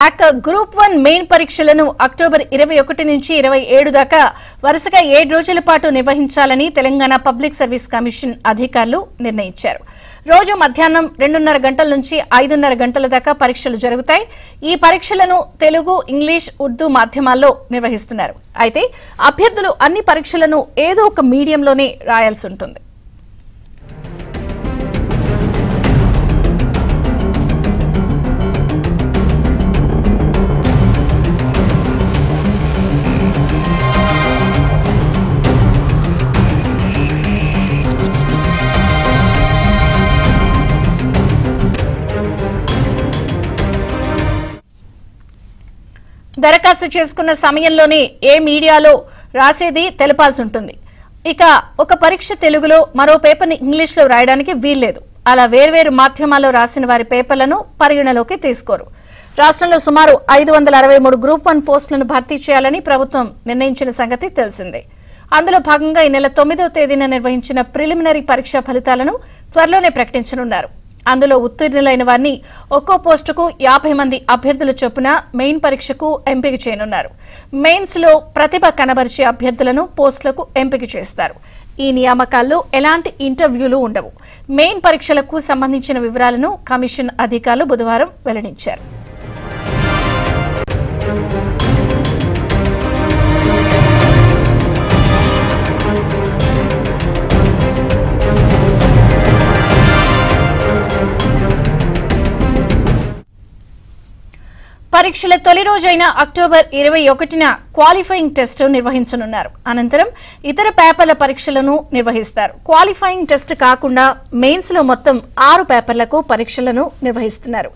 Group 1 main పరీక్షలను October 21 నుంచి 27 దాకా వరుసగా 7 రోజుల పాటు నిర్వహించాలని తెలంగాణ పబ్లిక్ సర్వీస్ కమిషన్ అధికారులు నిర్ణయించారు. రోజు మధ్యాహ్నం 2:30 గంటల నుంచి 5:30 గంటల దాకా పరీక్షలు జరుగుతాయి. ఈ పరీక్షలను తెలుగు, ఇంగ్లీష్, ఉర్దూ మాధ్యమాల్లో నిర్వహిస్తున్నారు. అయితే అభ్యర్థులు అన్ని పరీక్షలను ఏదో ఒక మీడియంలోనే రాయాల్సి ఉంటుంది. దరఖాస్తు చేసుకున్న సమయంలోనే ఏ మీడియాలో రాసేది తెలపాల్సి ఉంటుంది. ఇక ఒక పరీక్ష తెలుగులో, మరో పేపర్ని ఇంగ్లీష్లో రాయడానికి వీల్లేదు. అలా వేర్వేరు మాధ్యమాల్లో రాసిన వారి పేపర్లను పరిగణలోకి తీసుకోరు. రాష్ట్రంలో సుమారు 563 గ్రూప్ 1 పోస్టులను భర్తీ చేయాలని ప్రభుత్వం నిర్ణయించిన సంగతి తెలిసిందే. అందులో భాగంగా ఈ నెల 9వ తేదీన నిర్వహించిన ప్రిలిమినరీ పరీక్ష ఫలితాలను త్వరలోనే ప్రకటించనున్నారు. అందులో ఉత్తీర్ణులైన వారిని ఒక్కో పోస్టుకు 50 మంది అభ్యర్థుల చొప్పున మెయిన్ పరీక్షకు ఎంపిక చేయనున్నారు. మెయిన్స్ లో ప్రతిభ కనబరిచే అభ్యర్థులను పోస్టులకు ఎంపిక చేస్తారు. ఈ నియామకాల్లో ఎలాంటి ఇంటర్వ్యూలు ఉండవు. మెయిన్ పరీక్షలకు సంబంధించిన వివరాలను కమిషన్ అధికారులు బుధవారం వెల్లడించారు. పరీక్షల తొలి రోజైన అక్టోబర్ 21న క్వాలిఫైయింగ్ టెస్ట్ నిర్వహించనున్నారు. అనంతరం ఇతర పేపర్ల పరీక్షలను నిర్వహిస్తారు. క్వాలిఫైయింగ్ టెస్ట్ కాకుండా మెయిన్స్ లో మొత్తం 6 పేపర్లకు పరీక్షలను నిర్వహిస్తున్నారు.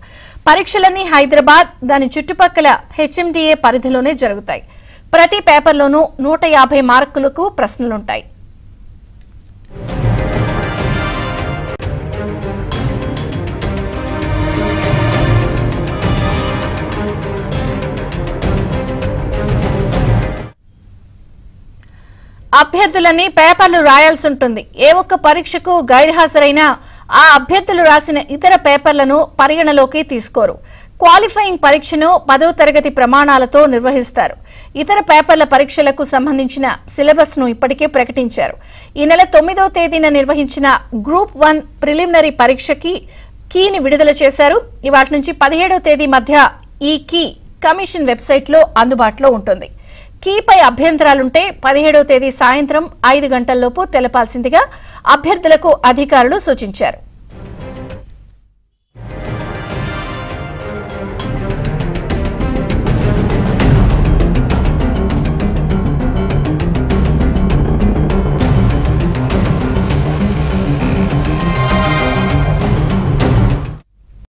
పరీక్షలన్నీ హైదరాబాద్, దాని చుట్టుపక్కల హెచ్ఎండిఏ పరిధిలోనే జరుగుతాయి. ప్రతి పేపర్లోనూ 150 మార్కులకు ప్రశ్నలుంటాయి. అభ్యర్థులని పేపర్లు రాయాల్సి ఉంటుంది. ఏ ఒక్క పరీక్షకు గైర్హాజరైనా ఆ అభ్యర్థులు రాసిన ఇతర పేపర్లను పరిగణలోకి తీసుకోరు. క్వాలిఫైయింగ్ పరీక్షను 10వ తరగతి ప్రమాణాలతో నిర్వహిస్తారు. ఇతర పేపర్ల పరీక్షలకు సంబంధించిన సిలబస్ ను ఇప్పటికే ప్రకటించారు. ఈ నెల 9వ తేదీన నిర్వహించిన గ్రూప్ 1 ప్రిలిమినరీ పరీక్షకి కీని విడుదల చేశారు. ఇవాటి నుంచి 17వ తేదీ మధ్య ఈ కీ కమిషన్ వెబ్సైట్ లో అందుబాటులో ఉంటుంది. కీపై అభ్యంతరాలుంటే 17వ తేదీ సాయంత్రం 5 గంటల్లోపు తెలపాల్సిందిగా అభ్యర్థులకు అధికారులు సూచించారు.